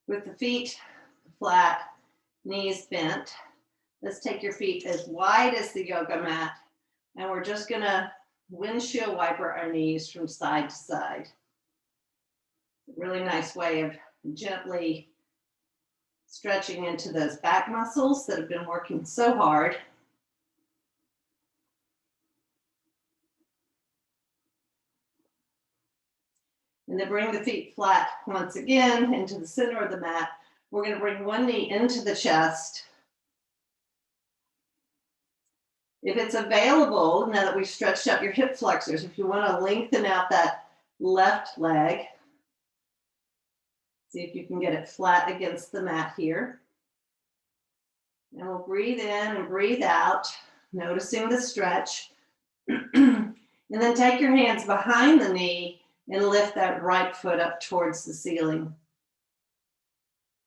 with the feet flat, knees bent. Let's take your feet as wide as the yoga mat, and we're just gonna windshield wiper our knees from side to side. Really nice way of gently stretching into those back muscles that have been working so hard. And then bring the feet flat once again into the center of the mat. We're going to bring one knee into the chest. If it's available, now that we've stretched out your hip flexors, if you want to lengthen out that left leg, see if you can get it flat against the mat here. And we'll breathe in and breathe out, noticing the stretch. And then take your hands behind the knee and lift that right foot up towards the ceiling.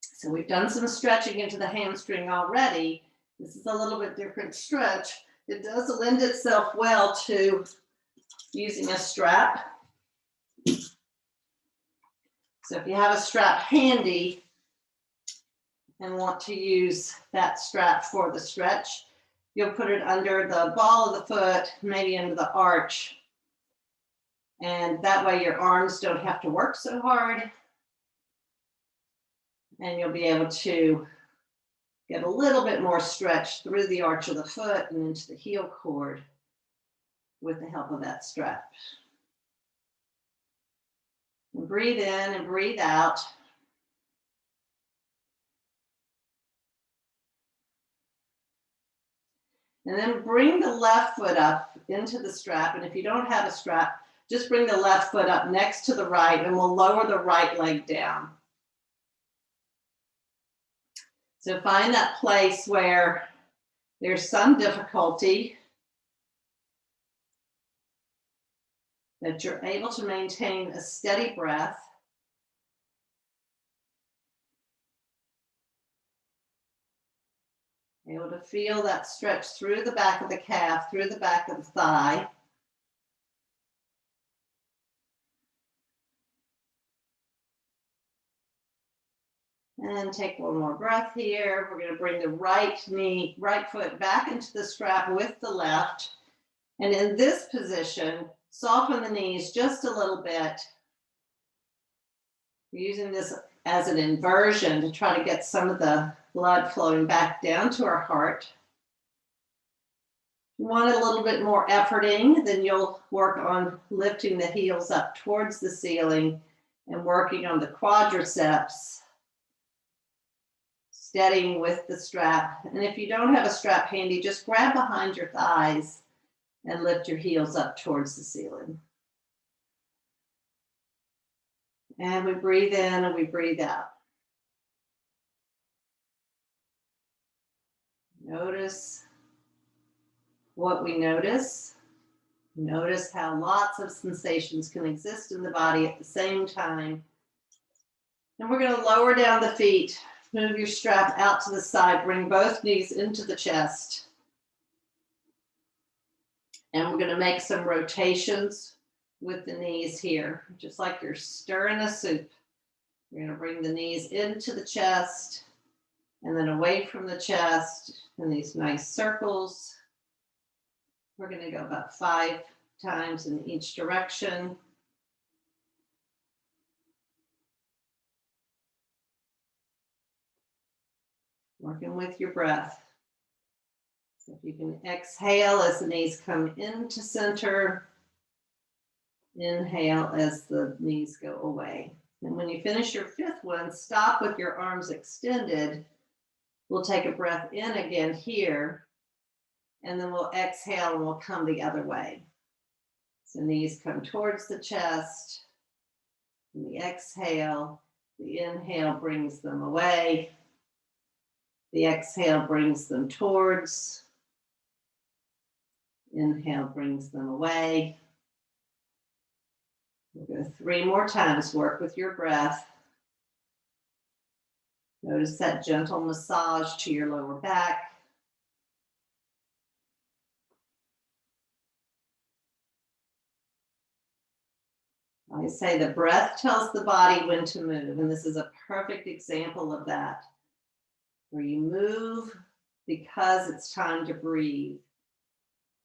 So we've done some stretching into the hamstring already. This is a little bit different stretch. It does lend itself well to using a strap. So if you have a strap handy and want to use that strap for the stretch, you'll put it under the ball of the foot, maybe into the arch. And that way your arms don't have to work so hard. And you'll be able to get a little bit more stretch through the arch of the foot and into the heel cord with the help of that strap. And breathe in and breathe out. And then bring the left foot up into the strap. And if you don't have a strap, just bring the left foot up next to the right, and we'll lower the right leg down. So find that place where there's some difficulty, that you're able to maintain a steady breath. Able to feel that stretch through the back of the calf, through the back of the thigh. And take one more breath here. We're going to bring the right foot back into the strap with the left. And in this position, soften the knees just a little bit. We're using this as an inversion to try to get some of the blood flowing back down to our heart. If you want a little bit more efforting, then you'll work on lifting the heels up towards the ceiling and working on the quadriceps, steadying with the strap. And if you don't have a strap handy, just grab behind your thighs and lift your heels up towards the ceiling. And we breathe in and we breathe out. Notice what we notice. Notice how lots of sensations can exist in the body at the same time. And we're going to lower down the feet. Move your strap out to the side. Bring both knees into the chest. And we're going to make some rotations with the knees here, just like you're stirring a soup. You're going to bring the knees into the chest and then away from the chest in these nice circles. We're going to go about 5 times in each direction. Working with your breath. So if you can exhale as the knees come into center, inhale as the knees go away. And when you finish your 5th one, stop with your arms extended. We'll take a breath in again here, and then we'll exhale and we'll come the other way. So knees come towards the chest, and the exhale, the inhale brings them away. The exhale brings them towards. Inhale brings them away. We'll go 3 more times. Work with your breath. Notice that gentle massage to your lower back. I say the breath tells the body when to move, and this is a perfect example of that, where you move because it's time to breathe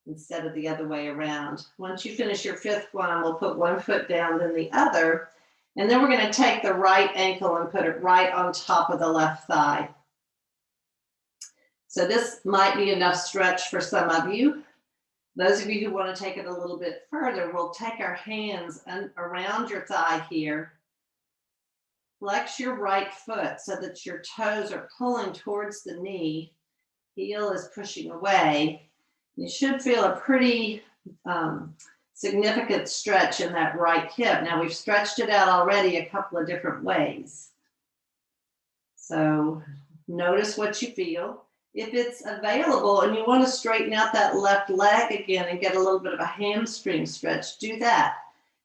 instead of the other way around. Once you finish your fifth one, we'll put one foot down, then the other, and then we're going to take the right ankle and put it right on top of the left thigh. So this might be enough stretch for some of you. Those of you who want to take it a little bit further, we'll take our hands around your thigh here. Flex your right foot so that your toes are pulling towards the knee. Heel is pushing away. You should feel a pretty significant stretch in that right hip. Now we've stretched it out already a couple of different ways. So notice what you feel. If it's available and you want to straighten out that left leg again and get a little bit of a hamstring stretch, do that.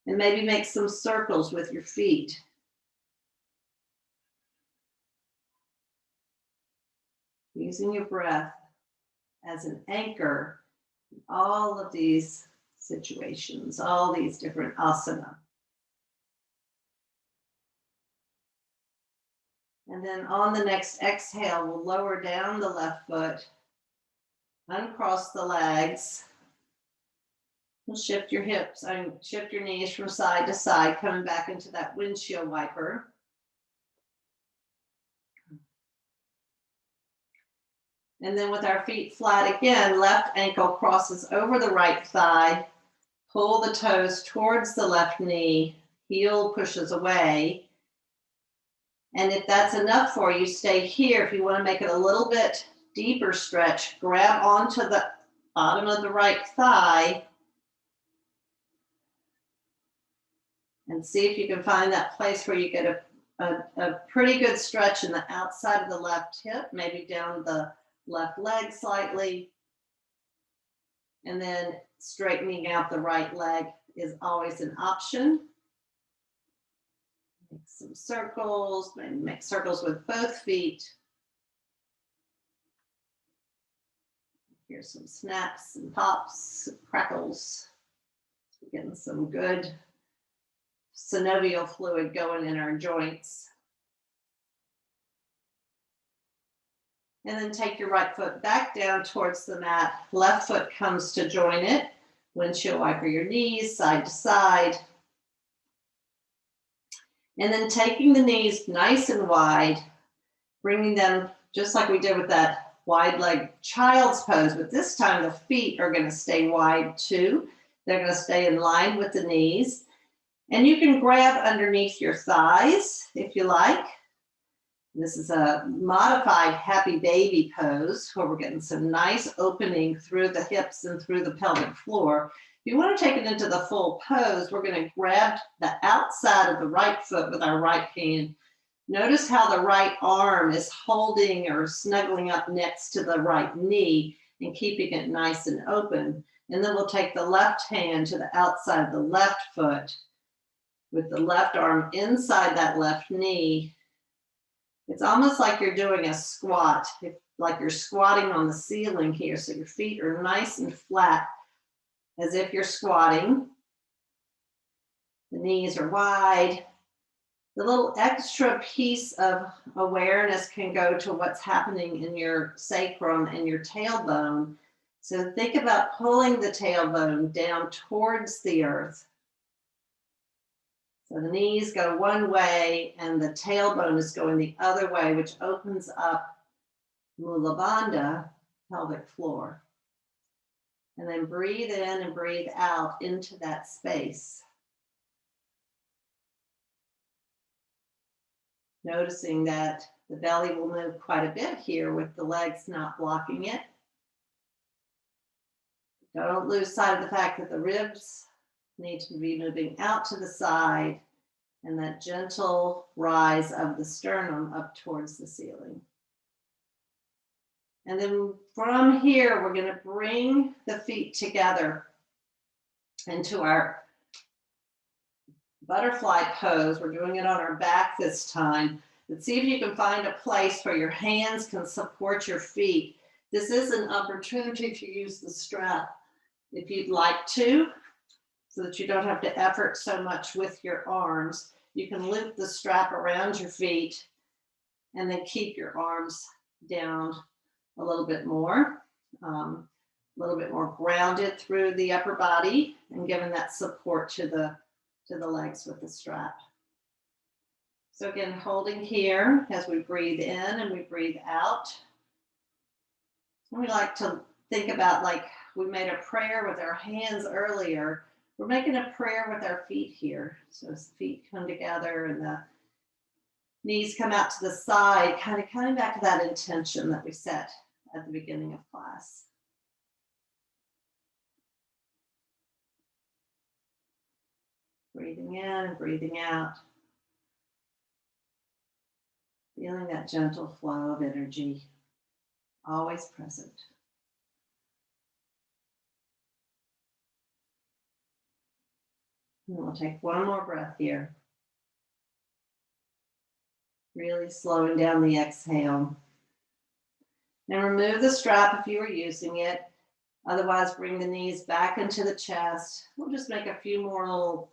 And maybe make some circles with your feet. Using your breath as an anchor in all of these situations, all these different asana. And then on the next exhale, we'll lower down the left foot, uncross the legs. We'll shift your hips and shift your knees from side to side, coming back into that windshield wiper. And then with our feet flat again, left ankle crosses over the right thigh, pull the toes towards the left knee, heel pushes away. And if that's enough for you, stay here. If you want to make it a little bit deeper stretch, grab onto the bottom of the right thigh and see if you can find that place where you get a pretty good stretch in the outside of the left hip, maybe down the left leg slightly. And then straightening out the right leg is always an option. Make some circles, maybe make circles with both feet. Here's some snaps and pops, crackles. We're getting some good synovial fluid going in our joints. And then take your right foot back down towards the mat. Left foot comes to join it. Windshield wiper your knees side to side. And then taking the knees nice and wide, bringing them just like we did with that wide leg child's pose, but this time the feet are going to stay wide too. They're going to stay in line with the knees. And you can grab underneath your thighs if you like. This is a modified happy baby pose where we're getting some nice opening through the hips and through the pelvic floor. If you want to take it into the full pose, we're going to grab the outside of the right foot with our right hand. Notice how the right arm is holding or snuggling up next to the right knee and keeping it nice and open. And then we'll take the left hand to the outside of the left foot with the left arm inside that left knee. It's almost like you're doing a squat, like you're squatting on the ceiling here. So your feet are nice and flat as if you're squatting. The knees are wide. The little extra piece of awareness can go to what's happening in your sacrum and your tailbone. So think about pulling the tailbone down towards the earth. So the knees go one way and the tailbone is going the other way, which opens up Mula Bandha, pelvic floor. And then breathe in and breathe out into that space. Noticing that the belly will move quite a bit here with the legs not blocking it. Don't lose sight of the fact that the ribs need to be moving out to the side and that gentle rise of the sternum up towards the ceiling. And then from here, we're going to bring the feet together into our butterfly pose. We're doing it on our back this time. But see if you can find a place where your hands can support your feet. This is an opportunity to use the strap if you'd like to. so that you don't have to effort so much with your arms. You can loop the strap around your feet and then keep your arms down a little bit more, a little bit more grounded through the upper body and giving that support to the legs with the strap. So again, holding here as we breathe in and we breathe out. And we like to think about, like we made a prayer with our hands earlier. We're making a prayer with our feet here. So as feet come together and the knees come out to the side, kind of coming back to that intention that we set at the beginning of class. Breathing in and breathing out. Feeling that gentle flow of energy, always present. And we'll take one more breath here. Really slowing down the exhale. And remove the strap if you were using it. Otherwise, bring the knees back into the chest. We'll just make a few more little